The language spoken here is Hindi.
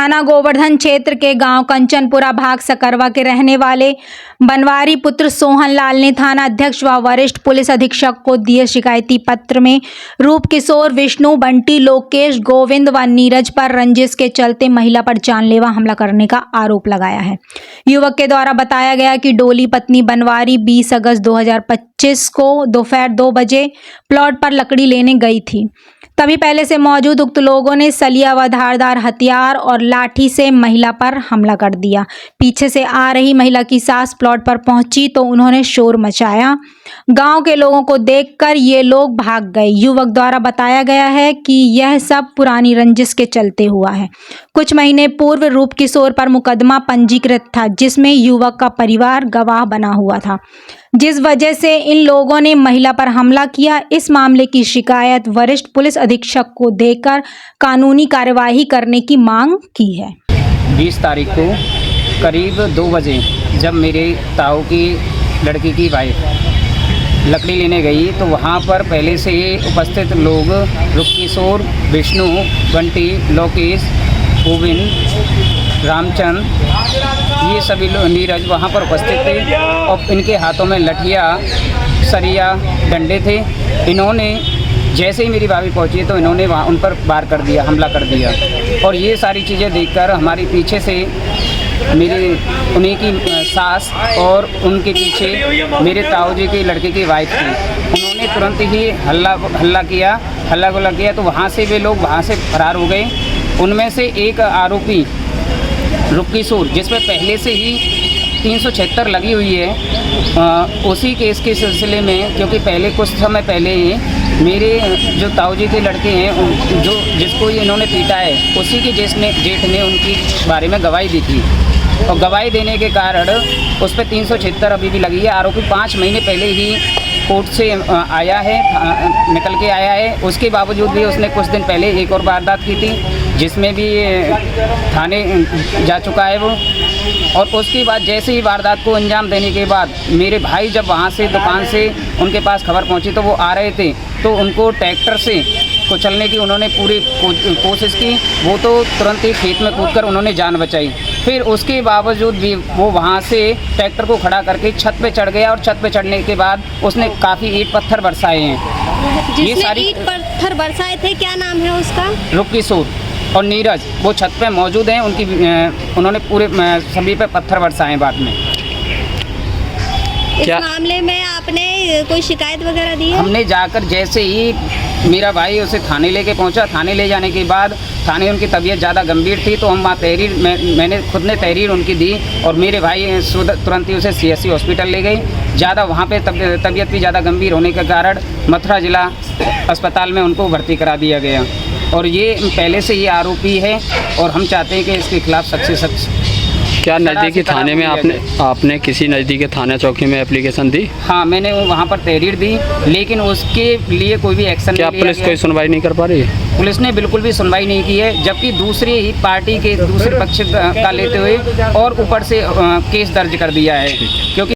थाना गोवर्धन क्षेत्र के गांव कंचनपुरा भाग सकरवा के रहने वाले बनवारी पुत्र सोहन लाल ने थाना अध्यक्ष व वरिष्ठ पुलिस अधीक्षक को दिए शिकायती पत्र में रूप किशोर, विष्णु, बंटी, लोकेश, गोविंद व नीरज पर रंजिश के चलते महिला पर जानलेवा हमला करने का आरोप लगाया है। युवक के द्वारा बताया गया कि डोली पत्नी बनवारी 20 अगस्त 2025 को दोपहर 2 बजे प्लॉट पर लकड़ी लेने गई थी। तभी पहले से मौजूद उक्त लोगों ने सलिया व धारदार हथियार और लाठी से महिला पर हमला कर दिया। पीछे से आ रही महिला की सास प्लॉट पर पहुंची तो उन्होंने शोर मचाया। गांव के लोगों को देखकर ये लोग भाग गए। युवक द्वारा बताया गया है कि यह सब पुरानी रंजिश के चलते हुआ है। कुछ महीने पूर्व रूप किशोर पर मुकदमा पंजीकृत था, जिसमें युवक का परिवार गवाह बना हुआ था, जिस वजह से इन लोगों ने महिला पर हमला किया। इस मामले की शिकायत वरिष्ठ पुलिस अधीक्षक को देकर कानूनी कार्यवाही करने की मांग की है। 20 तारीख को करीब 2 बजे जब मेरे ताऊ की लड़की की वाइफ लकड़ी लेने गई तो वहाँ पर पहले से ही उपस्थित लोग रूप किशोर, विष्णु, बंटी, लोकेश, गोविंद, रामचंद, ये सभी लोग, नीरज वहाँ पर उपस्थित थे और इनके हाथों में लठिया, सरिया, डंडे थे। इन्होंने जैसे ही मेरी भाभी पहुंची तो इन्होंने वहाँ उन पर वार कर दिया, हमला कर दिया। और ये सारी चीज़ें देखकर हमारे पीछे से मेरे उन्हीं की सास और उनके पीछे मेरे ताऊ जी की लड़के की वाइफ थी। उन्होंने तुरंत ही हल्ला किया तो वहाँ से वे लोग वहाँ से फरार हो गए। उनमें से एक आरोपी रूप किशोर, जिसमें पहले से ही 376 लगी हुई है, उसी केस के सिलसिले में, क्योंकि पहले कुछ समय पहले ही मेरे जो ताऊ जी के लड़के हैं जो जिसको इन्होंने पीटा है, उसी के जेठ ने उनकी बारे में गवाही दी थी और गवाही देने के कारण उस पर 376 अभी भी लगी है। आरोपी 5 महीने पहले ही कोर्ट से आया है, निकल के आया है। उसके बावजूद भी उसने कुछ दिन पहले एक और वारदात की थी, जिसमें भी थाने जा चुका है वो। और उसके बाद जैसे ही वारदात को अंजाम देने के बाद मेरे भाई जब वहाँ से दुकान से उनके पास खबर पहुँची तो वो आ रहे थे, तो उनको ट्रैक्टर से कुचलने की उन्होंने पूरी कोशिश की। वो तो तुरंत ही खेत में कूदकर उन्होंने जान बचाई। फिर उसके बावजूद भी वो वहाँ से ट्रैक्टर को खड़ा करके छत पे चढ़ गया और छत पे चढ़ने के बाद उसने काफ़ी ईंट पत्थर बरसाए हैं। ये सारी ईंट पत्थर बरसाए थे, क्या नाम है उसका? रूप किशोर और नीरज, वो छत पे मौजूद हैं। उन्होंने पूरे सभी पे पत्थर बरसाए बाद में। इस मामले में आपने कोई शिकायत वगैरह दी है? हमने जाकर जैसे ही मेरा भाई उसे थाने लेके पहुंचा, थाने ले जाने के बाद थाने उनकी तबीयत ज़्यादा गंभीर थी तो हम वहाँ तहरीर मैंने खुद ने तहरीर उनकी दी और मेरे भाई तुरंत ही उसे CSC हॉस्पिटल ले गई। ज़्यादा वहाँ पे तबीयत भी ज़्यादा गंभीर होने के कारण मथुरा जिला अस्पताल में उनको भर्ती करा दिया गया। और ये पहले से ये आरोपी है और हम चाहते हैं कि इसके खिलाफ सख्त से सख्त। क्या नज़दीकी थाने में आपने किसी नज़दीकी थाना चौकी में एप्लीकेशन दी? हाँ, मैंने वहाँ पर तहरीर दी, लेकिन उसके लिए कोई भी एक्शन नहीं लिया। क्या पुलिस कोई सुनवाई नहीं कर पा रही है? पुलिस ने बिल्कुल भी सुनवाई नहीं की है, जबकि दूसरी ही पार्टी के दूसरे पक्ष का लेते हुए और ऊपर से केस दर्ज कर दिया है। क्योंकि